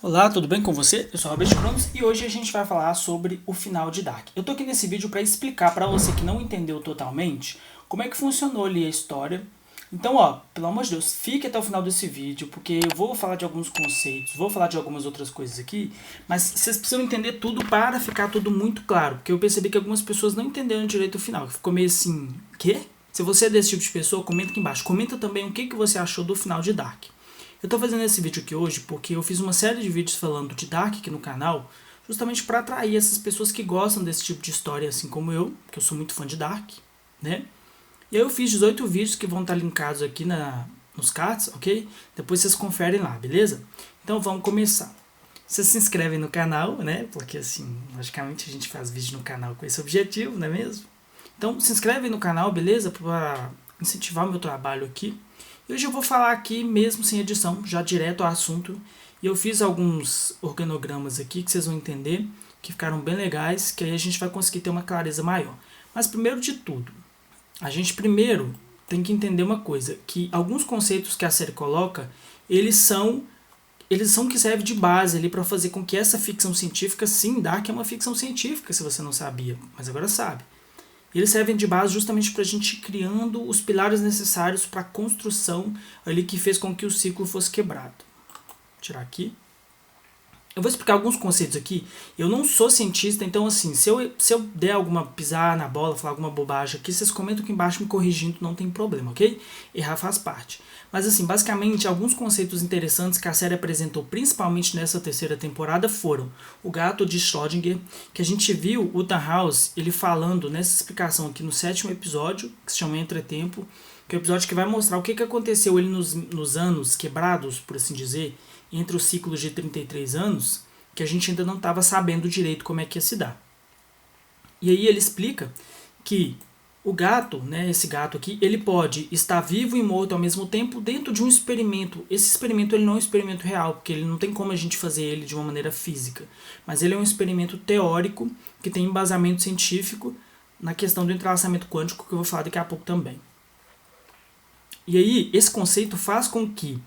Olá, tudo bem com você? Eu sou o Robert Cronos e hoje a gente vai falar sobre o final de Dark. Eu tô aqui nesse vídeo para explicar para você que não entendeu totalmente como é que funcionou ali a história. Então, pelo amor de Deus, fique até o final desse vídeo, porque eu vou falar de alguns conceitos, vou falar de algumas outras coisas aqui, mas vocês precisam entender tudo para ficar tudo muito claro, porque eu percebi que algumas pessoas não entenderam direito o final, que ficou meio assim, quê? Se você é desse tipo de pessoa, comenta aqui embaixo. Comenta também o que você achou do final de Dark. Eu tô fazendo esse vídeo aqui hoje porque eu fiz uma série de vídeos falando de Dark aqui no canal, justamente para atrair essas pessoas que gostam desse tipo de história, assim como eu, que eu sou muito fã de Dark, né? E aí eu fiz 18 vídeos que vão estar linkados aqui nos cards, ok? Depois vocês conferem lá, beleza? Então vamos começar. Vocês se inscrevem no canal, né? Porque assim, logicamente a gente faz vídeo no canal com esse objetivo, não é mesmo? Então se inscreve no canal, beleza? Para incentivar o meu trabalho aqui. E hoje eu vou falar aqui mesmo sem edição, já direto ao assunto. E eu fiz alguns organogramas aqui que vocês vão entender, que ficaram bem legais, que aí a gente vai conseguir ter uma clareza maior. Mas primeiro de tudo, a gente primeiro tem que entender uma coisa, que alguns conceitos que a série coloca, eles são que servem de base ali para fazer com que essa ficção científica, sim, Dark é uma ficção científica, se você não sabia, mas agora sabe. Eles servem de base justamente para a gente ir criando os pilares necessários para a construção ali que fez com que o ciclo fosse quebrado. Vou tirar aqui. Eu vou explicar alguns conceitos aqui. Eu não sou cientista, então assim, se eu der alguma pisar na bola, falar alguma bobagem aqui, vocês comentam aqui embaixo me corrigindo, não tem problema, ok? Errar faz parte. Mas assim, basicamente, alguns conceitos interessantes que a série apresentou, principalmente nessa terceira temporada, foram o gato de Schrödinger, que a gente viu o Tannhaus, ele falando nessa explicação aqui no 7º episódio, que se chama Entretempo, que é o episódio que vai mostrar o que aconteceu ali nos anos quebrados, por assim dizer, entre os ciclos de 33 anos, que a gente ainda não estava sabendo direito como é que ia se dar. E aí ele explica que o gato, né, esse gato aqui, ele pode estar vivo e morto ao mesmo tempo dentro de um experimento. Esse experimento ele não é um experimento real, porque ele não tem como a gente fazer ele de uma maneira física. Mas ele é um experimento teórico que tem embasamento científico na questão do entrelaçamento quântico, que eu vou falar daqui a pouco também. E aí, esse conceito faz com que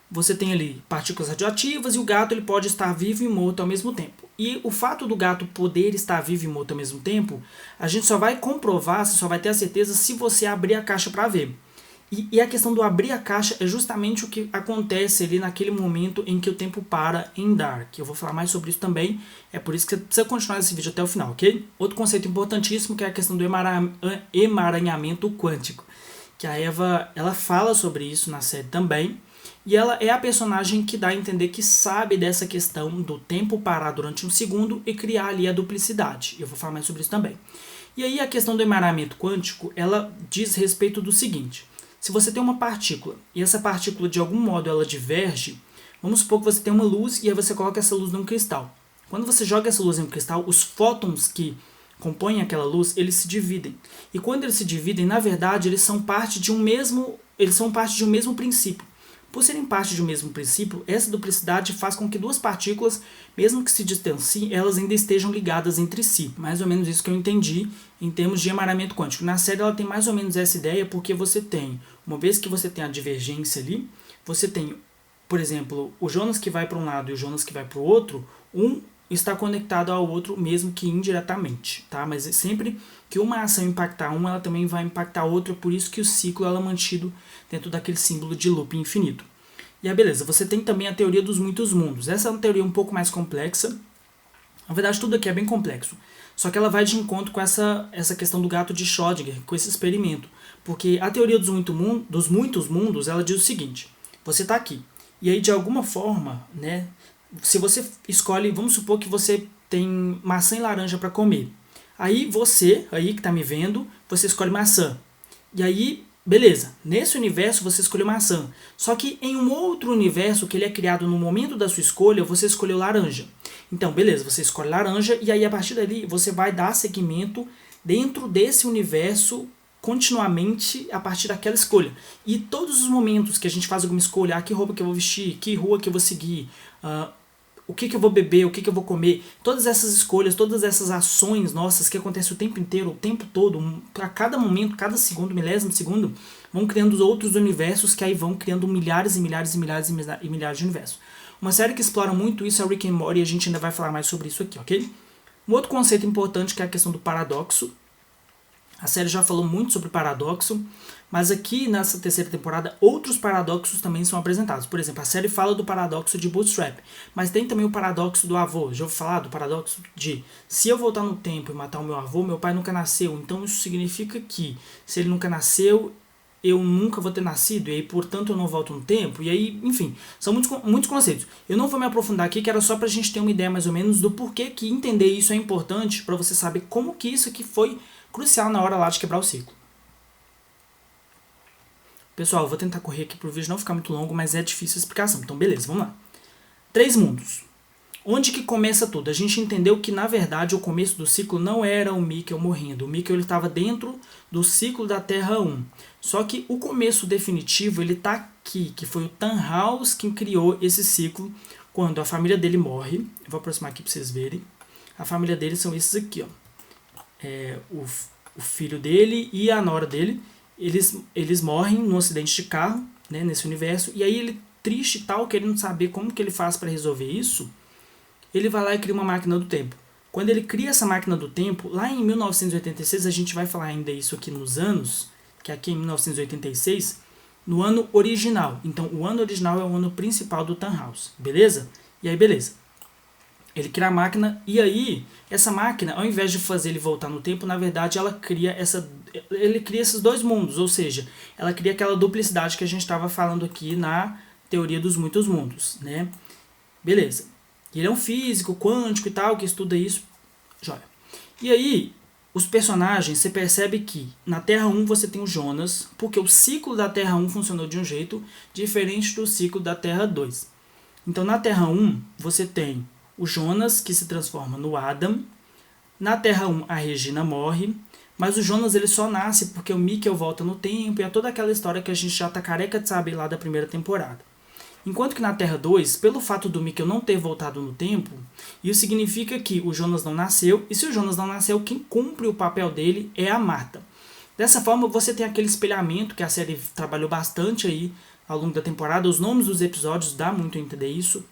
você tem ali partículas radioativas e o gato ele pode estar vivo e morto ao mesmo tempo. E o fato do gato poder estar vivo e morto ao mesmo tempo, a gente só vai comprovar, você só vai ter a certeza se você abrir a caixa para ver. E a questão do abrir a caixa é justamente o que acontece ali naquele momento em que o tempo para em Dark. Eu vou falar mais sobre isso também, é por isso que você precisa continuar esse vídeo até o final, ok? Outro conceito importantíssimo que é a questão do emaranhamento quântico, que a Eva ela fala sobre isso na série também. E ela é a personagem que dá a entender que sabe dessa questão do tempo parar durante um segundo e criar ali a duplicidade. Eu vou falar mais sobre isso também. E aí a questão do emaranhamento quântico, ela diz respeito do seguinte. Se você tem uma partícula e essa partícula de algum modo ela diverge, vamos supor que você tem uma luz e aí você coloca essa luz num cristal. Quando você joga essa luz em um cristal, os fótons que compõem aquela luz, eles se dividem. E quando eles se dividem, na verdade, eles são parte de um mesmo princípio. Por serem parte de um mesmo princípio, essa duplicidade faz com que duas partículas, mesmo que se distanciem, elas ainda estejam ligadas entre si. Mais ou menos isso que eu entendi em termos de emaranhamento quântico. Na série ela tem mais ou menos essa ideia porque você tem, uma vez que você tem a divergência ali, você tem, por exemplo, o Jonas que vai para um lado e o Jonas que vai para o outro, um está conectado ao outro mesmo que indiretamente, tá? Mas sempre que uma ação impactar uma, ela também vai impactar a outra, por isso que o ciclo ela é mantido dentro daquele símbolo de loop infinito. E aí, beleza, você tem também a teoria dos muitos mundos. Essa é uma teoria um pouco mais complexa. Na verdade, tudo aqui é bem complexo. Só que ela vai de encontro com essa questão do gato de Schrödinger, com esse experimento. Porque a teoria dos muitos mundos, ela diz o seguinte. Você está aqui. E aí, de alguma forma, né, se você escolhe, vamos supor que você tem maçã e laranja para comer. Aí você, aí que está me vendo, você escolhe maçã. E aí, beleza, nesse universo você escolheu maçã. Só que em um outro universo que ele é criado no momento da sua escolha, você escolheu laranja. Então, beleza, você escolhe laranja e aí a partir dali você vai dar seguimento dentro desse universo continuamente a partir daquela escolha. E todos os momentos que a gente faz alguma escolha, que roupa que eu vou vestir, que rua que eu vou seguir, o que eu vou beber, o que eu vou comer, todas essas escolhas, todas essas ações nossas que acontecem o tempo inteiro, o tempo todo, para cada momento, cada segundo, milésimo de segundo, vão criando outros universos que aí vão criando milhares e milhares e milhares e milhares de universos. Uma série que explora muito isso é Rick and Morty, e a gente ainda vai falar mais sobre isso aqui, ok? Um outro conceito importante que é a questão do paradoxo. A série já falou muito sobre paradoxo, mas aqui nessa terceira temporada outros paradoxos também são apresentados. Por exemplo, a série fala do paradoxo de Bootstrap, mas tem também o paradoxo do avô. Já ouviu falar do paradoxo de se eu voltar no tempo e matar o meu avô, meu pai nunca nasceu, então isso significa que se ele nunca nasceu, eu nunca vou ter nascido, e aí, portanto, eu não volto no tempo, e aí, enfim, são muitos conceitos. Eu não vou me aprofundar aqui, que era só pra gente ter uma ideia mais ou menos do porquê que entender isso é importante, pra você saber como que isso aqui foi crucial na hora lá de quebrar o ciclo. Pessoal, eu vou tentar correr aqui pro vídeo não ficar muito longo, mas é difícil a explicação, então beleza, vamos lá. 3 mundos. Onde que começa tudo? A gente entendeu que, na verdade, o começo do ciclo não era o Mikkel morrendo. O Mikkel estava dentro do ciclo da Terra 1. Só que o começo definitivo ele está aqui, que foi o Tannhaus que criou esse ciclo quando a família dele morre. Eu vou aproximar aqui para vocês verem. A família dele são esses aqui, ó. O filho dele e a nora dele. Eles morrem num acidente de carro, né, nesse universo. E aí ele, triste e tal, querendo saber como que ele faz para resolver isso, ele vai lá e cria uma máquina do tempo. Quando ele cria essa máquina do tempo, lá em 1986, a gente vai falar ainda isso aqui nos anos, que aqui em 1986, no ano original. Então, o ano original é o ano principal do Tannhaus, beleza? E aí, beleza. Ele cria a máquina, e aí, essa máquina, ao invés de fazer ele voltar no tempo, na verdade, ele cria esses 2 mundos, ou seja, ela cria aquela duplicidade que a gente estava falando aqui na teoria dos muitos mundos, né? Beleza. Ele é um físico quântico e tal, que estuda isso. Joia. E aí, os personagens, você percebe que na Terra 1 você tem o Jonas, porque o ciclo da Terra 1 funcionou de um jeito diferente do ciclo da Terra 2. Então, na Terra 1, você tem o Jonas, que se transforma no Adam. Na Terra 1, a Regina morre. Mas o Jonas ele só nasce porque o Mikkel volta no tempo, e é toda aquela história que a gente já tá careca de saber lá da primeira temporada. Enquanto que na Terra 2, pelo fato do Mikkel não ter voltado no tempo, isso significa que o Jonas não nasceu, e se o Jonas não nasceu, quem cumpre o papel dele é a Marta. Dessa forma, você tem aquele espelhamento que a série trabalhou bastante aí ao longo da temporada, os nomes dos episódios dá muito a entender isso,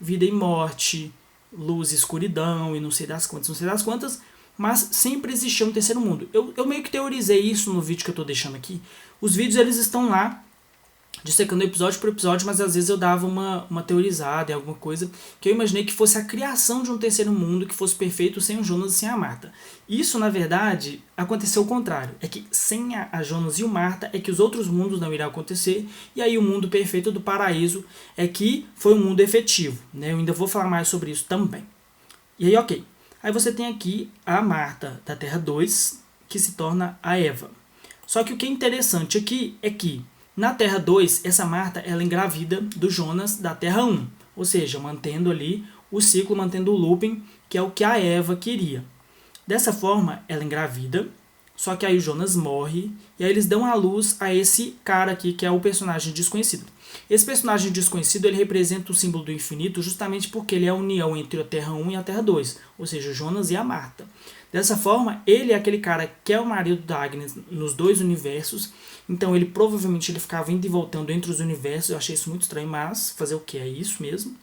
vida e morte, luz e escuridão, e não sei das quantas, mas sempre existiu um terceiro mundo. Eu meio que teorizei isso no vídeo que eu tô deixando aqui. Os vídeos eles estão lá, dissecando episódio por episódio, mas às vezes eu dava uma teorizada em alguma coisa que eu imaginei que fosse a criação de um terceiro mundo que fosse perfeito sem o Jonas e sem a Marta. Isso, na verdade, aconteceu o contrário. É que sem a Jonas e o Marta é que os outros mundos não irão acontecer, e aí o mundo perfeito do paraíso é que foi um mundo efetivo, né? Eu ainda vou falar mais sobre isso também. E aí, ok. Aí você tem aqui a Marta da Terra 2, que se torna a Eva. Só que o que é interessante aqui é que na Terra 2, essa Marta ela engravida do Jonas da Terra 1. Ou seja, mantendo ali o ciclo, mantendo o looping, que é o que a Eva queria. Dessa forma, ela engravida, só que aí o Jonas morre, e aí eles dão à luz a esse cara aqui, que é o personagem desconhecido. Esse personagem desconhecido, ele representa o símbolo do infinito justamente porque ele é a união entre a Terra 1 e a Terra 2, ou seja, o Jonas e a Marta. Dessa forma, ele é aquele cara que é o marido da Agnes nos 2 universos, então ele provavelmente ele ficava indo e voltando entre os universos, eu achei isso muito estranho, mas fazer o que? É isso mesmo.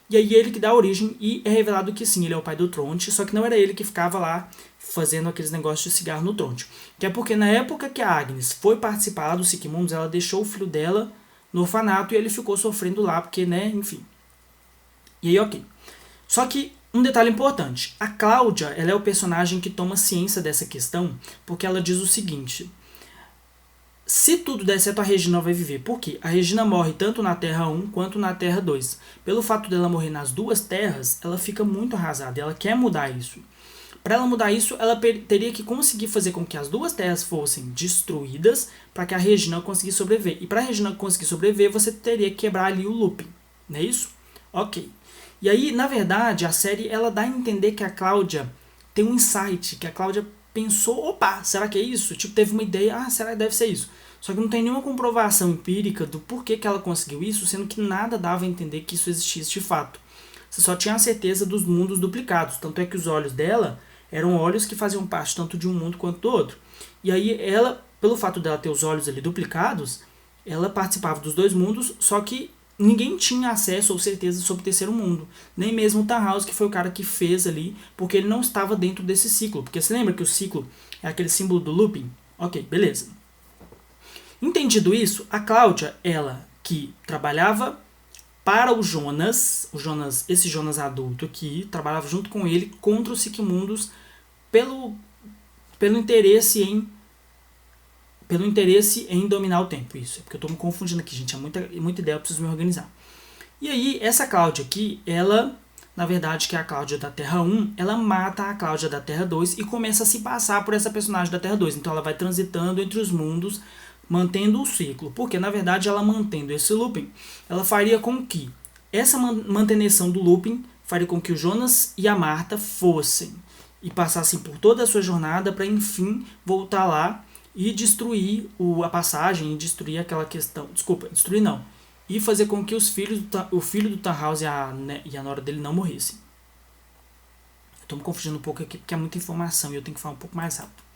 E aí ele que dá origem, e é revelado que sim, ele é o pai do Tronte, só que não era ele que ficava lá fazendo aqueles negócios de cigarro no Tronte. Que é porque na época que a Agnes foi participar do Sickmunds, ela deixou o filho dela no orfanato e ele ficou sofrendo lá, porque, né, enfim. E aí, ok. Só que um detalhe importante, a Cláudia, ela é o personagem que toma ciência dessa questão, porque ela diz o seguinte: se tudo der certo, a Regina vai viver. Por quê? A Regina morre tanto na Terra 1 quanto na Terra 2. Pelo fato dela morrer nas 2 terras, ela fica muito arrasada, ela quer mudar isso. Para ela mudar isso, ela teria que conseguir fazer com que as 2 terras fossem destruídas para que a Regina conseguisse sobreviver. E para a Regina conseguir sobreviver, você teria que quebrar ali o looping, não é isso? Ok. E aí, na verdade, a série ela dá a entender que a Cláudia tem um insight, que a Cláudia pensou, opa, será que é isso? Tipo, teve uma ideia, será que deve ser isso? Só que não tem nenhuma comprovação empírica do porquê que ela conseguiu isso, sendo que nada dava a entender que isso existisse de fato. Você só tinha a certeza dos mundos duplicados, tanto é que os olhos dela eram olhos que faziam parte tanto de um mundo quanto do outro. E aí ela, pelo fato dela ter os olhos ali duplicados, ela participava dos 2 mundos, só que ninguém tinha acesso ou certeza sobre o terceiro mundo. Nem mesmo o Tannhaus, que foi o cara que fez ali, porque ele não estava dentro desse ciclo. Porque você lembra que o ciclo é aquele símbolo do looping? Ok, beleza. Entendido isso, a Cláudia, ela que trabalhava para o Jonas, esse Jonas adulto aqui, trabalhava junto com ele contra os Sigmundos pelo interesse em dominar o tempo. Isso, é porque eu estou me confundindo aqui, gente, é muita ideia, eu preciso me organizar. E aí, essa Cláudia aqui, ela, na verdade, que é a Cláudia da Terra 1, ela mata a Cláudia da Terra 2 e começa a se passar por essa personagem da Terra 2. Então ela vai transitando entre os mundos, mantendo o ciclo. Porque, na verdade, ela mantendo esse looping, ela faria com que essa manutenção do looping faria com que o Jonas e a Marta fossem e passassem por toda a sua jornada para, enfim, voltar lá e destruir a passagem, e destruir aquela questão... Desculpa, destruir não. E fazer com que o filho do Tannhaus e a nora dele não morressem. Estou me confundindo um pouco aqui porque é muita informação e eu tenho que falar um pouco mais rápido.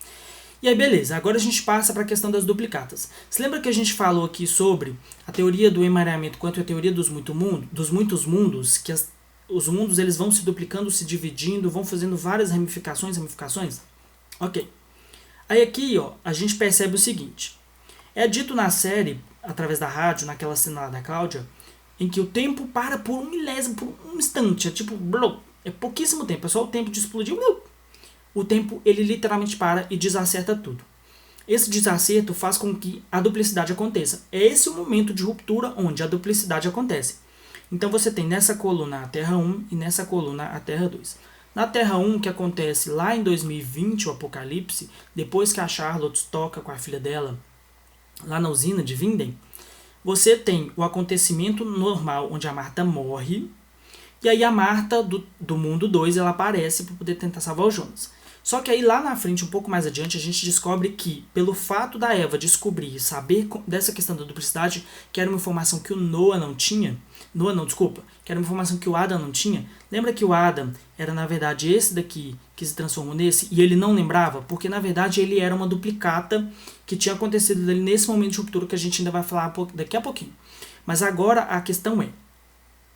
E aí, beleza, agora a gente passa para a questão das duplicatas. Você lembra que a gente falou aqui sobre a teoria do emaranhamento quanto a teoria dos muitos mundos, que os mundos eles vão se duplicando, se dividindo, vão fazendo várias ramificações? Ok. Aí aqui, ó, a gente percebe o seguinte. É dito na série, através da rádio, naquela cena lá da Cláudia, em que o tempo para por um milésimo, por um instante. É tipo, é pouquíssimo tempo, é só o tempo de explodir. O tempo, ele literalmente para e desacerta tudo. Esse desacerto faz com que a duplicidade aconteça. É esse o momento de ruptura onde a duplicidade acontece. Então você tem nessa coluna a Terra 1 e nessa coluna a Terra 2. Na Terra 1, que acontece lá em 2020, o apocalipse, depois que a Charlotte toca com a filha dela lá na usina de Vinden, você tem o acontecimento normal onde a Marta morre, e aí a Marta do mundo 2 ela aparece para poder tentar salvar o Jonas. Só que aí lá na frente, um pouco mais adiante, a gente descobre que, pelo fato da Eva descobrir e saber dessa questão da duplicidade, que era uma informação que o Noah não tinha, que era uma informação que o Adam não tinha. Lembra que o Adam era, na verdade, esse daqui que se transformou nesse, e ele não lembrava? Porque, na verdade, ele era uma duplicata que tinha acontecido dele nesse momento de ruptura que a gente ainda vai falar daqui a pouquinho. Mas agora a questão é,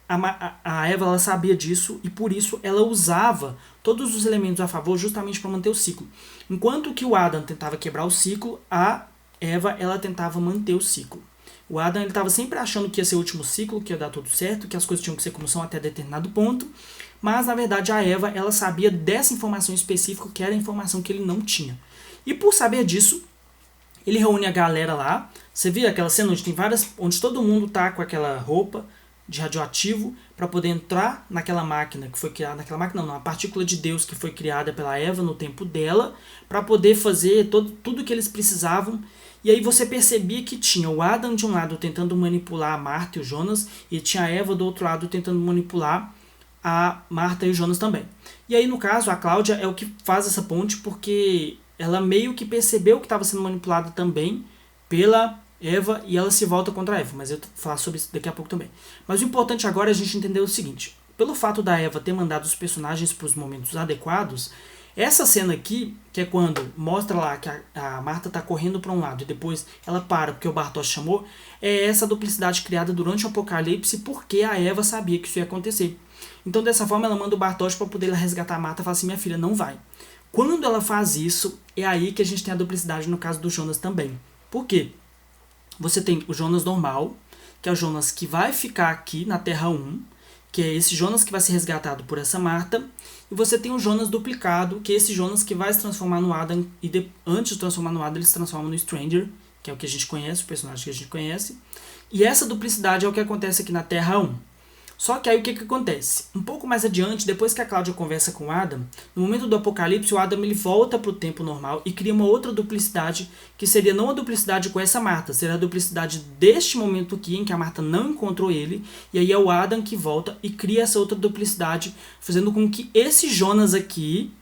a Eva ela sabia disso e por isso ela usava todos os elementos a favor justamente para manter o ciclo. Enquanto que o Adam tentava quebrar o ciclo, a Eva ela tentava manter o ciclo. O Adam estava sempre achando que ia ser o último ciclo, que ia dar tudo certo, que as coisas tinham que ser como são até determinado ponto, mas na verdade a Eva ela sabia dessa informação específica que era a informação que ele não tinha. E por saber disso, ele reúne a galera lá. Você viu aquela cena onde todo mundo tá com aquela roupa de radioativo para poder entrar naquela máquina que foi criada, a partícula de Deus que foi criada pela Eva no tempo dela, para poder fazer tudo que eles precisavam. E aí você percebia que tinha o Adam de um lado tentando manipular a Marta e o Jonas, e tinha a Eva do outro lado tentando manipular a Marta e o Jonas também. E aí no caso a Cláudia é o que faz essa ponte, porque ela meio que percebeu que estava sendo manipulada também pela Eva e ela se volta contra a Eva, mas eu vou falar sobre isso daqui a pouco também. Mas o importante agora é a gente entender o seguinte: pelo fato da Eva ter mandado os personagens para os momentos adequados, essa cena aqui, que é quando mostra lá que a Marta está correndo para um lado e depois ela para porque o Bartosz chamou, é essa duplicidade criada durante o apocalipse porque a Eva sabia que isso ia acontecer. Então dessa forma ela manda o Bartosz para poder resgatar a Marta e fala assim: minha filha, não vai. Quando ela faz isso, é aí que a gente tem a duplicidade no caso do Jonas também. Por quê? Você tem o Jonas normal, que é o Jonas que vai ficar aqui na Terra 1, que é esse Jonas que vai ser resgatado por essa Marta. E você tem o Jonas duplicado, que é esse Jonas que vai se transformar no Adam. E antes de transformar no Adam, ele se transforma no Stranger, que é o que a gente conhece, o personagem que a gente conhece. E essa duplicidade é o que acontece aqui na Terra 1. Só que aí o que acontece? Um pouco mais adiante, depois que a Cláudia conversa com o Adam, no momento do apocalipse, o Adam ele volta para o tempo normal e cria uma outra duplicidade, que seria não a duplicidade com essa Marta, seria a duplicidade deste momento aqui, em que a Marta não encontrou ele, e aí é o Adam que volta e cria essa outra duplicidade, fazendo com que esse Jonas aqui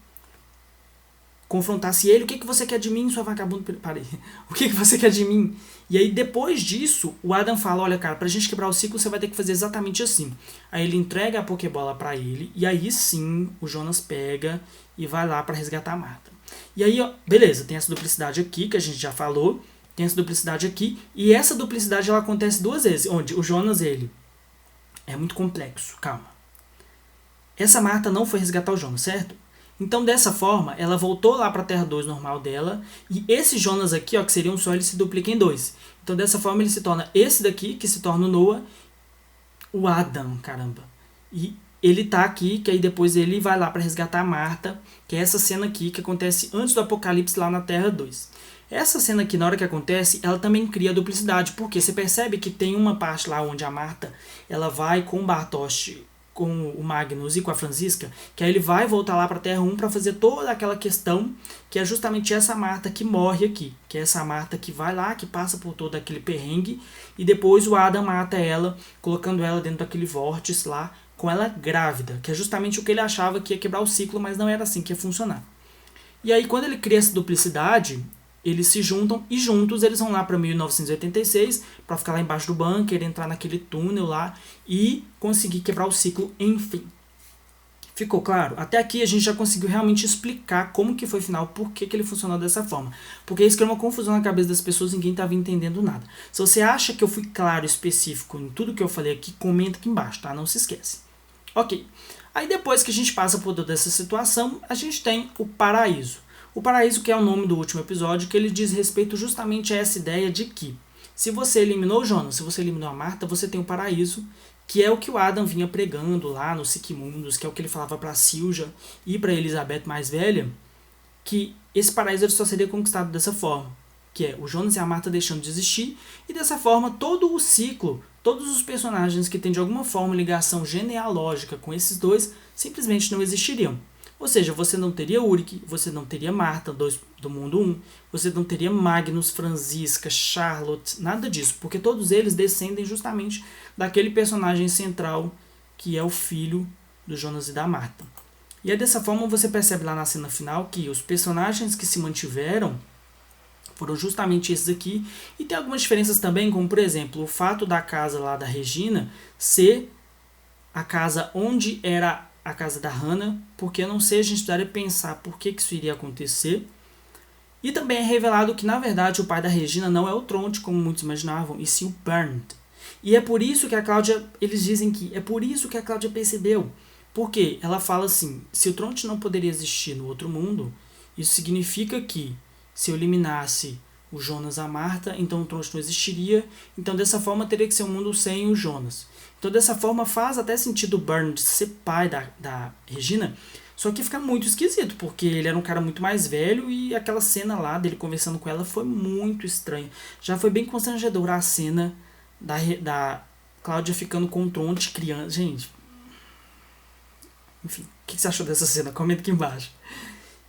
confrontasse ele. O que você quer de mim, sua vagabunda? Parei. O que você quer de mim? E aí depois disso, o Adam fala: olha cara, pra gente quebrar o ciclo você vai ter que fazer exatamente assim. Aí ele entrega a Pokébola pra ele, e aí sim o Jonas pega e vai lá pra resgatar a Marta. E aí, ó, beleza, tem essa duplicidade aqui que a gente já falou, tem essa duplicidade aqui, e essa duplicidade ela acontece duas vezes, onde o Jonas ele É muito complexo, calma. Essa Marta não foi resgatar o Jonas, certo? Então, dessa forma, ela voltou lá para a Terra 2 normal dela, e esse Jonas aqui, ó, que seria um só, ele se duplica em dois. Então, dessa forma, ele se torna esse daqui, que se torna o Noah, o Adam, caramba. E ele tá aqui, que aí depois ele vai lá para resgatar a Marta, que é essa cena aqui que acontece antes do apocalipse lá na Terra 2. Essa cena aqui, na hora que acontece, ela também cria duplicidade, porque você percebe que tem uma parte lá onde a Marta, ela vai com o Bartosz, com o Magnus e com a Franziska, que aí ele vai voltar lá para a Terra 1 para fazer toda aquela questão, que é justamente essa Marta que morre aqui, que é essa Marta que vai lá, que passa por todo aquele perrengue, e depois o Adam mata ela, colocando ela dentro daquele vórtice lá, com ela grávida, que é justamente o que ele achava que ia quebrar o ciclo, mas não era assim que ia funcionar. E aí, quando ele cria essa duplicidade, eles se juntam e juntos eles vão lá para 1986 para ficar lá embaixo do bunker, entrar naquele túnel lá e conseguir quebrar o ciclo, enfim. Ficou claro? Até aqui a gente já conseguiu realmente explicar como que foi o final, por que ele funcionou dessa forma. Porque isso criou uma confusão na cabeça das pessoas e ninguém estava entendendo nada. Se você acha que eu fui claro e específico em tudo que eu falei aqui, comenta aqui embaixo, tá? Não se esquece. Ok. Aí depois que a gente passa por toda essa situação, a gente tem o paraíso. O paraíso, que é o nome do último episódio, que ele diz respeito justamente a essa ideia de que se você eliminou o Jonas, se você eliminou a Marta, você tem o paraíso, que é o que o Adam vinha pregando lá no Siquemundos, que é o que ele falava para a Silja e para Elizabeth mais velha, que esse paraíso ele só seria conquistado dessa forma, que é o Jonas e a Marta deixando de existir, e dessa forma todo o ciclo, todos os personagens que têm de alguma forma ligação genealógica com esses dois, simplesmente não existiriam. Ou seja, você não teria Ulrich, você não teria Marta do mundo 1, você não teria Magnus, Franziska, Charlotte, nada disso, porque todos eles descendem justamente daquele personagem central que é o filho do Jonas e da Marta. E é dessa forma você percebe lá na cena final que os personagens que se mantiveram foram justamente esses aqui, e tem algumas diferenças também, como por exemplo, o fato da casa lá da Regina ser a casa onde era a casa da Hannah, porque eu não sei, a gente precisaria pensar por que isso iria acontecer. E também é revelado que, na verdade, o pai da Regina não é o Tronte, como muitos imaginavam, e sim o Bernd. E é por isso que a Cláudia, eles dizem que é por isso que a Cláudia percebeu. Porque ela fala assim, se o Tronte não poderia existir no outro mundo, isso significa que se eu eliminasse o Jonas e a Marta, então o Tronte não existiria, então dessa forma teria que ser um mundo sem o Jonas. Então dessa forma faz até sentido o Bernd ser pai da Regina, só que fica muito esquisito, porque ele era um cara muito mais velho e aquela cena lá dele conversando com ela foi muito estranha. Já foi bem constrangedora a cena da Cláudia ficando com o Tronte criança. Gente, enfim, o que você achou dessa cena? Comenta aqui embaixo.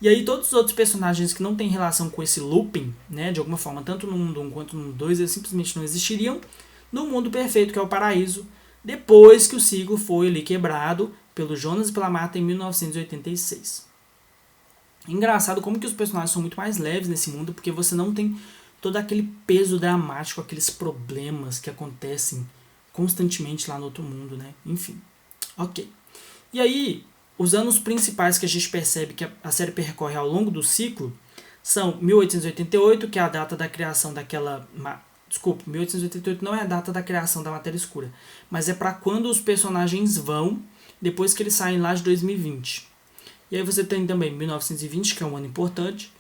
E aí todos os outros personagens que não têm relação com esse looping, né, de alguma forma, tanto no mundo 1 quanto no mundo 2, eles simplesmente não existiriam no mundo perfeito, que é o paraíso, depois que o ciclo foi ali quebrado pelo Jonas e pela Marta em 1986. Engraçado como que os personagens são muito mais leves nesse mundo, porque você não tem todo aquele peso dramático, aqueles problemas que acontecem constantemente lá no outro mundo, né? Enfim, ok. E aí, os anos principais que a gente percebe que a série percorre ao longo do ciclo são 1888, que é a data da criação daquela... Desculpa, 1888 não é a data da criação da Matéria Escura, mas é para quando os personagens vão, depois que eles saem lá de 2020. E aí você tem também 1920, que é um ano importante,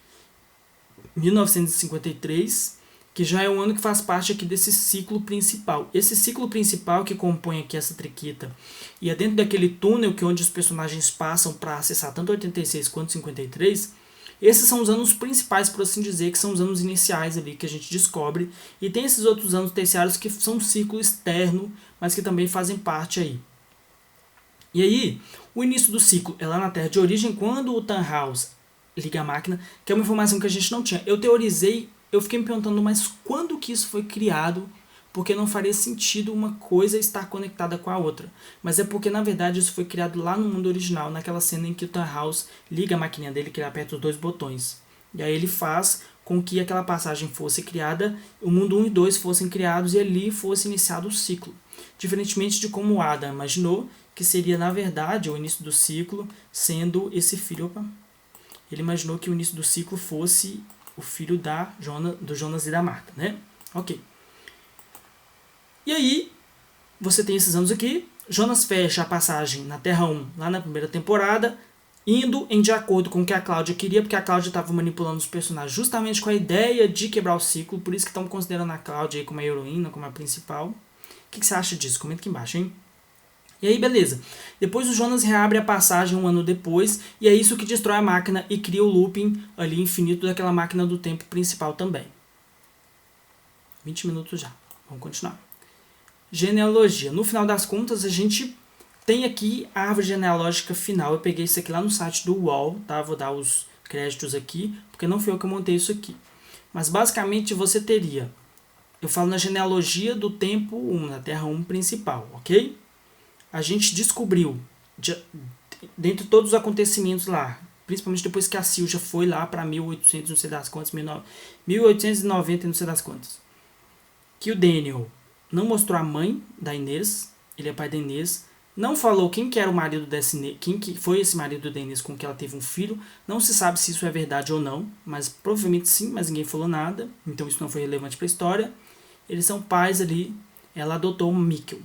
1953, que já é um ano que faz parte aqui desse ciclo principal. Esse ciclo principal que compõe aqui essa triquita e é dentro daquele túnel que onde os personagens passam para acessar tanto 86 quanto 53, esses são os anos principais, por assim dizer, que são os anos iniciais ali que a gente descobre, e tem esses outros anos terciários que são um ciclo externo, mas que também fazem parte aí. E aí, o início do ciclo é lá na Terra de origem, quando o Tannhaus liga a máquina, que é uma informação que a gente não tinha. Eu teorizei, eu fiquei me perguntando, mas quando que isso foi criado? Porque não faria sentido uma coisa estar conectada com a outra. Mas é porque, na verdade, isso foi criado lá no mundo original, naquela cena em que o Tannhaus liga a maquininha dele, que ele aperta os dois botões. E aí ele faz com que aquela passagem fosse criada, o mundo 1 e 2 fossem criados e ali fosse iniciado o ciclo. Diferentemente de como o Adam imaginou, que seria, na verdade, o início do ciclo sendo esse filho... Opa, ele imaginou que o início do ciclo fosse o filho do Jonas e da Marta, né? Ok. E aí, você tem esses anos aqui, Jonas fecha a passagem na Terra 1, lá na primeira temporada, indo de acordo com o que a Cláudia queria, porque a Cláudia estava manipulando os personagens justamente com a ideia de quebrar o ciclo, por isso que estão considerando a Cláudia aí como a heroína, como a principal. O que você acha disso? Comenta aqui embaixo, hein? E aí, beleza. Depois o Jonas reabre a passagem um ano depois, e é isso que destrói a máquina e cria o looping ali infinito daquela máquina do tempo principal também. 20 minutos já. Vamos continuar. Genealogia. No final das contas, a gente tem aqui a árvore genealógica final. Eu peguei isso aqui lá no site do UOL, tá? Vou dar os créditos aqui, porque não fui eu que montei isso aqui. Mas basicamente você teria, eu falo na genealogia do tempo 1, na Terra 1 principal, ok? A gente descobriu, dentre todos os acontecimentos lá, principalmente depois que a Sylvia foi lá para 1800, não sei das quantas, 1890, não sei das quantas, que o Daniel não mostrou a mãe da Inês, ele é pai da Inês, não falou quem que era o marido dessa Inês, quem que foi esse marido da Inês com que ela teve um filho, não se sabe se isso é verdade ou não, mas provavelmente sim, mas ninguém falou nada, então isso não foi relevante para a história. Eles são pais ali, ela adotou o Mikkel,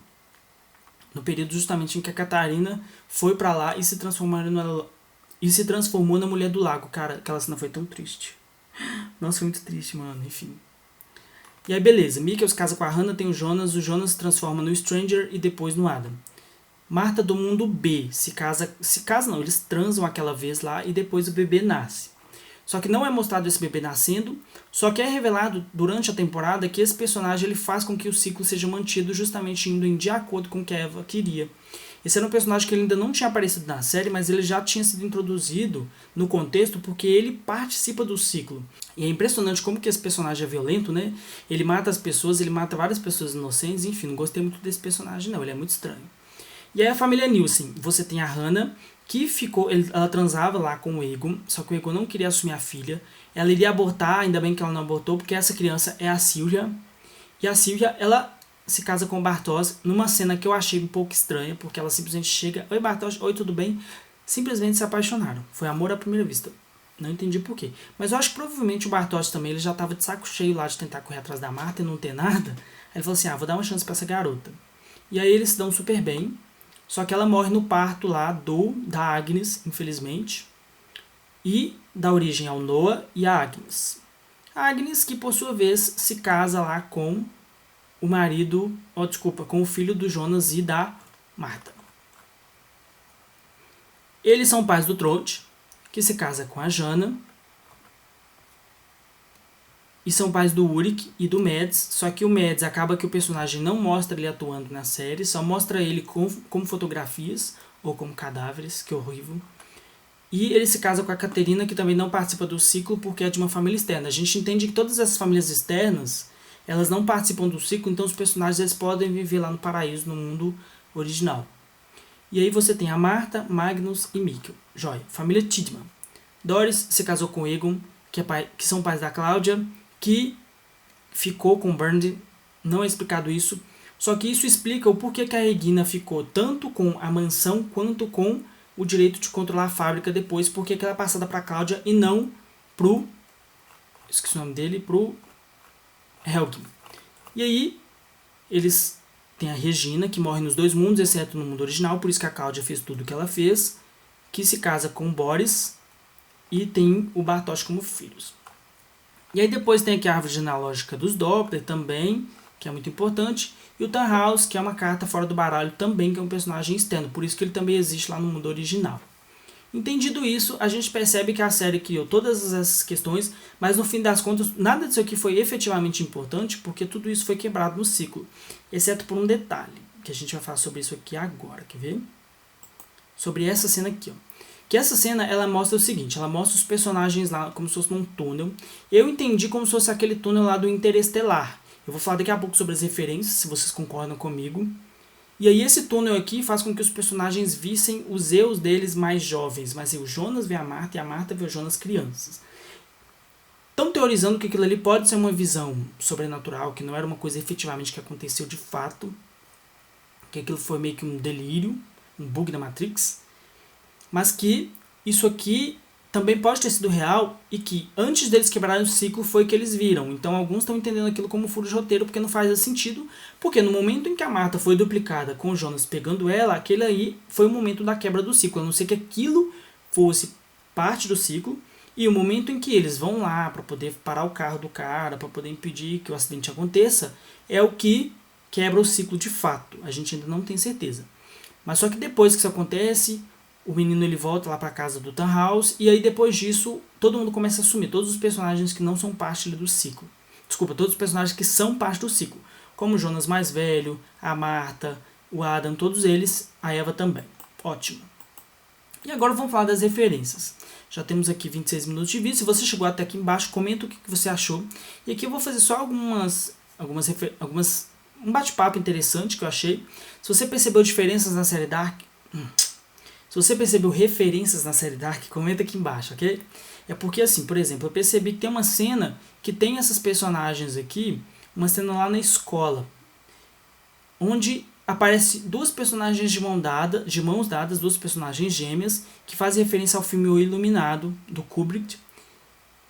no período justamente em que a Catarina foi para lá e se transformou na Mulher do Lago. Cara, aquela cena foi tão triste. Nossa, foi muito triste, mano, enfim. E aí, beleza, Mikkel se casa com a Hannah, tem o Jonas se transforma no Stranger e depois no Adam. Marta do mundo B se casa não, eles transam aquela vez lá e depois o bebê nasce. Só que não é mostrado esse bebê nascendo, só que é revelado durante a temporada que esse personagem ele faz com que o ciclo seja mantido justamente indo de acordo com o que a Eva queria. Esse era um personagem que ele ainda não tinha aparecido na série, mas ele já tinha sido introduzido no contexto porque ele participa do ciclo. E é impressionante como que esse personagem é violento, né? Ele mata as pessoas, ele mata várias pessoas inocentes, enfim, não gostei muito desse personagem não, ele é muito estranho. E aí a família Nielsen, você tem a Hannah, que ela transava lá com o Egon, só que o Egon não queria assumir a filha. Ela iria abortar, ainda bem que ela não abortou, porque essa criança é a Sylvia. E a Sylvia, ela se casa com o Bartosz numa cena que eu achei um pouco estranha, porque ela simplesmente chega, oi Bartosz, oi tudo bem? Simplesmente se apaixonaram. Foi amor à primeira vista. Não entendi porquê. Mas eu acho que provavelmente o Bartosz também, ele já estava de saco cheio lá de tentar correr atrás da Marta e não ter nada. Aí ele falou assim, vou dar uma chance pra essa garota. E aí eles se dão super bem. Só que ela morre no parto lá da Agnes, infelizmente. E dá origem ao Noah e a Agnes. A Agnes que, por sua vez, se casa lá com o marido... com o filho do Jonas e da Marta. Eles são pais do Trond, que se casa com a Jana. E são pais do Ulrich e do Mads, só que o Mads acaba que o personagem não mostra ele atuando na série, só mostra ele como fotografias ou como cadáveres, que horrível. E ele se casa com a Caterina, que também não participa do ciclo porque é de uma família externa. A gente entende que todas essas famílias externas, elas não participam do ciclo, então os personagens eles podem viver lá no paraíso, no mundo original. E aí você tem a Marta, Magnus e Mikkel. Joia. Família Tidman. Doris se casou com Egon, que são pais da Cláudia, que ficou com Bernd, não é explicado isso, só que isso explica o porquê que a Regina ficou tanto com a mansão quanto com o direito de controlar a fábrica depois, porque ela é passada para Cláudia e não pro, esqueci o nome dele, pro Helgi. E aí eles têm a Regina, que morre nos dois mundos, exceto no mundo original, por isso que a Cláudia fez tudo o que ela fez, que se casa com o Boris e tem o Bartosz como filhos. E aí depois tem aqui a árvore genealógica dos Doppler também, que é muito importante. E o Tannhaus, que é uma carta fora do baralho também, que é um personagem externo. Por isso que ele também existe lá no mundo original. Entendido isso, a gente percebe que a série criou todas essas questões, mas no fim das contas, nada disso aqui foi efetivamente importante, porque tudo isso foi quebrado no ciclo. Exceto por um detalhe, que a gente vai falar sobre isso aqui agora, quer ver? Sobre essa cena aqui, ó. Que essa cena, ela mostra o seguinte, ela mostra os personagens lá como se fosse num túnel. Eu entendi como se fosse aquele túnel lá do Interestelar. Eu vou falar daqui a pouco sobre as referências, se vocês concordam comigo. E aí esse túnel aqui faz com que os personagens vissem os eus deles mais jovens. Mas o Jonas vê a Marta e a Marta vê o Jonas crianças. Estão teorizando que aquilo ali pode ser uma visão sobrenatural, que não era uma coisa efetivamente que aconteceu de fato. Que aquilo foi meio que um delírio, um bug da Matrix. Mas que isso aqui também pode ter sido real e que antes deles quebrarem o ciclo foi que eles viram. Então alguns estão entendendo aquilo como furo de roteiro porque não faz sentido, porque no momento em que a Marta foi duplicada com o Jonas pegando ela, aquele aí foi o momento da quebra do ciclo, a não ser que aquilo fosse parte do ciclo, e o momento em que eles vão lá para poder parar o carro do cara, para poder impedir que o acidente aconteça, é o que quebra o ciclo de fato. A gente ainda não tem certeza. Mas só que depois que isso acontece, o menino ele volta lá para casa do Tannhaus, e aí depois disso todo mundo começa a assumir, todos os personagens que não são parte do ciclo. Desculpa, todos os personagens que são parte do ciclo, como o Jonas mais velho, a Marta, o Adam, todos eles, a Eva também. Ótimo. E agora vamos falar das referências. Já temos aqui 26 minutos de vídeo. Se você chegou até aqui embaixo, comenta o que você achou. E aqui eu vou fazer só um bate-papo interessante que eu achei. Se você percebeu diferenças na série Dark, se você percebeu referências na série Dark, comenta aqui embaixo, ok? É porque assim, por exemplo, eu percebi que tem uma cena que tem essas personagens aqui, uma cena lá na escola, onde aparece duas personagens de mãos dadas, duas personagens gêmeas, que fazem referência ao filme O Iluminado, do Kubrick.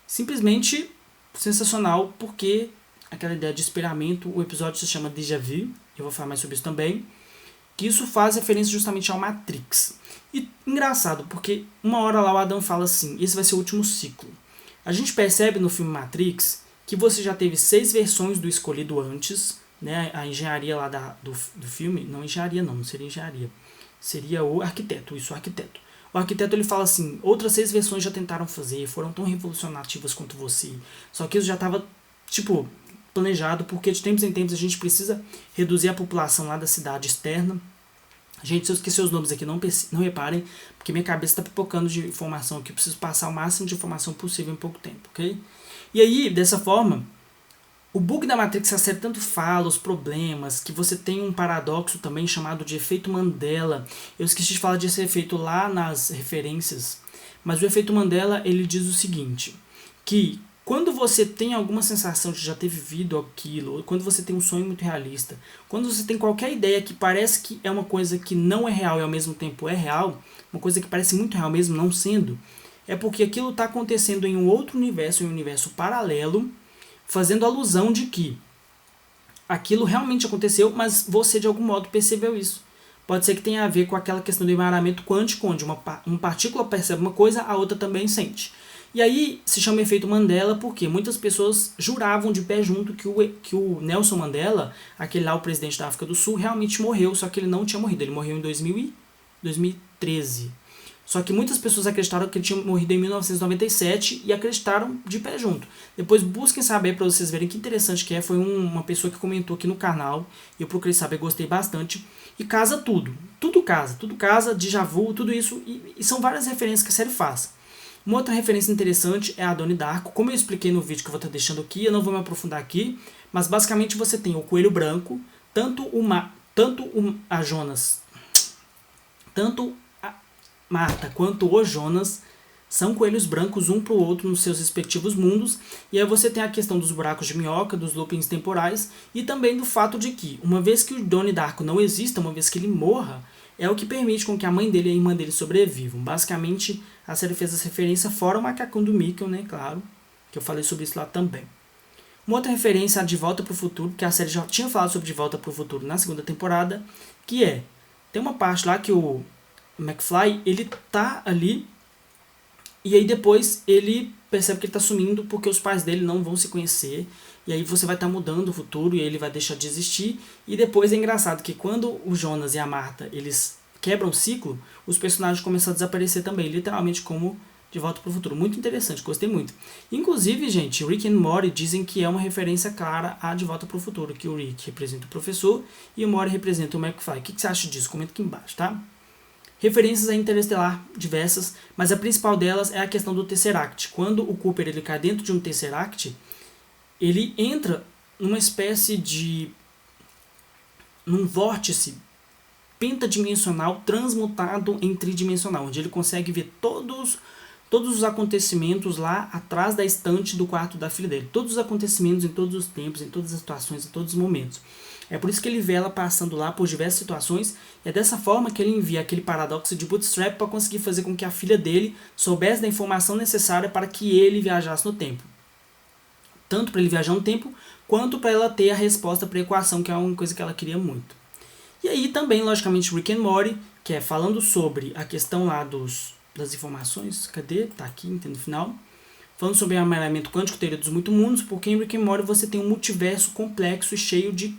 Simplesmente sensacional, porque aquela ideia de espelhamento, o episódio se chama Déjà Vu, eu vou falar mais sobre isso também, que isso faz referência justamente ao Matrix. E engraçado, porque uma hora lá o Adam fala assim, esse vai ser o último ciclo. A gente percebe no filme Matrix que você já teve 6 versões do escolhido antes, né? A engenharia lá do filme, não engenharia não seria engenharia, seria o arquiteto, o arquiteto. O arquiteto ele fala assim, outras 6 versões já tentaram fazer, foram tão revolucionativas quanto você, só que isso já estava, planejado, porque de tempos em tempos a gente precisa reduzir a população lá da cidade externa. Gente, se eu esquecer os nomes aqui, não reparem, porque minha cabeça está pipocando de informação aqui, eu preciso passar o máximo de informação possível em pouco tempo, ok? E aí, dessa forma, o bug da Matrix, a série tanto fala, os problemas, que você tem um paradoxo também chamado de efeito Mandela. Eu esqueci de falar desse efeito lá nas referências, mas o efeito Mandela, ele diz o seguinte, que quando você tem alguma sensação de já ter vivido aquilo, ou quando você tem um sonho muito realista, quando você tem qualquer ideia que parece que é uma coisa que não é real e ao mesmo tempo é real, uma coisa que parece muito real mesmo não sendo, é porque aquilo está acontecendo em um outro universo, em um universo paralelo, fazendo alusão de que aquilo realmente aconteceu, mas você de algum modo percebeu isso. Pode ser que tenha a ver com aquela questão do emaranhamento quântico, onde uma partícula percebe uma coisa, a outra também sente. E aí se chama efeito Mandela porque muitas pessoas juravam de pé junto que o Nelson Mandela, aquele lá, o presidente da África do Sul, realmente morreu, só que ele não tinha morrido, ele morreu em 2013. Só que muitas pessoas acreditaram que ele tinha morrido em 1997 e acreditaram de pé junto. Depois busquem saber para vocês verem que interessante que é. Foi uma pessoa que comentou aqui no canal, e eu procurei saber, gostei bastante. E casa tudo, tudo casa, déjà vu, tudo isso, e são várias referências que a série faz. Uma outra referência interessante é a Donnie Darko. Como eu expliquei no vídeo que eu vou estar deixando aqui, eu não vou me aprofundar aqui, mas basicamente você tem o coelho branco, tanto a Marta quanto o Jonas são coelhos brancos um para o outro nos seus respectivos mundos, e aí você tem a questão dos buracos de minhoca, dos loopings temporais, e também do fato de que, uma vez que o Donnie Darko não exista, uma vez que ele morra, é o que permite com que a mãe dele e a irmã dele sobrevivam. Basicamente, a série fez essa referência fora o macacão do Mickey, né, claro, que eu falei sobre isso lá também. Uma outra referência é a De Volta para o Futuro, que a série já tinha falado sobre De Volta para o Futuro na segunda temporada, que é, tem uma parte lá que o McFly, ele tá ali, e aí depois ele percebe que ele tá sumindo porque os pais dele não vão se conhecer, e aí você vai estar mudando o futuro e ele vai deixar de existir. E depois é engraçado que quando o Jonas e a Marta eles quebram o ciclo, os personagens começam a desaparecer também, literalmente como De Volta para o Futuro. Muito interessante, gostei muito. Inclusive, gente, Rick and Morty dizem que é uma referência clara a De Volta para o Futuro, que o Rick representa o professor e o Morty representa o McFly. O que você acha disso? Comenta aqui embaixo, tá? Referências a Interestelar diversas, mas a principal delas é a questão do Tesseract. Quando o Cooper ele cai dentro de um Tesseract, ele entra numa espécie de num vórtice pentadimensional transmutado em tridimensional, onde ele consegue ver todos os acontecimentos lá atrás da estante do quarto da filha dele. Todos os acontecimentos em todos os tempos, em todas as situações, em todos os momentos. É por isso que ele vê ela passando lá por diversas situações, e é dessa forma que ele envia aquele paradoxo de Bootstrap para conseguir fazer com que a filha dele soubesse da informação necessária para que ele viajasse no tempo. Tanto para ele viajar no tempo, quanto para ela ter a resposta para a equação, que é uma coisa que ela queria muito. E aí também, logicamente, Rick and Morty, que é falando sobre a questão lá das informações, cadê? Tá aqui, no final. Falando sobre amarelamento quântico, teoria dos muitos mundos, porque em Rick and Morty você tem um multiverso complexo e cheio de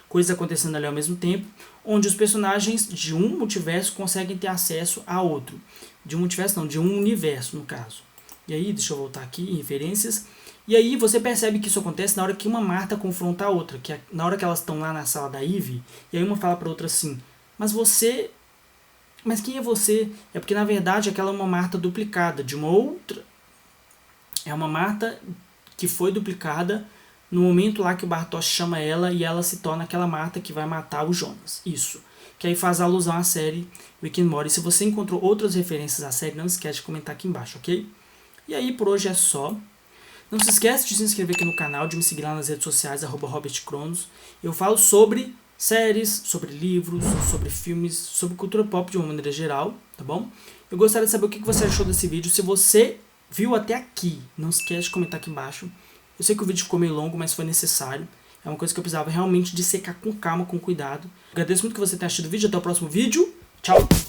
coisas acontecendo ali ao mesmo tempo, onde os personagens de um multiverso conseguem ter acesso a outro. De um multiverso não, de um universo, no caso. E aí, deixa eu voltar aqui em referências. E aí você percebe que isso acontece na hora que uma Marta confronta a outra, que é na hora que elas estão lá na sala da Eve, e aí uma fala para outra assim, mas quem é você? É porque na verdade aquela é uma Marta duplicada de uma outra. É uma Marta que foi duplicada no momento lá que o Bartosz chama ela e ela se torna aquela Marta que vai matar o Jonas. Isso. Que aí faz alusão à série Rick and Morty. Se você encontrou outras referências à série, não esquece de comentar aqui embaixo, ok? E aí por hoje é só. Não se esquece de se inscrever aqui no canal, de me seguir lá nas redes sociais, @RobertCronos. Eu falo sobre séries, sobre livros, sobre filmes, sobre cultura pop de uma maneira geral, tá bom? Eu gostaria de saber o que você achou desse vídeo. Se você viu até aqui, não esquece de comentar aqui embaixo. Eu sei que o vídeo ficou meio longo, mas foi necessário. É uma coisa que eu precisava realmente dissecar com calma, com cuidado. Agradeço muito que você tenha assistido o vídeo. Até o próximo vídeo. Tchau!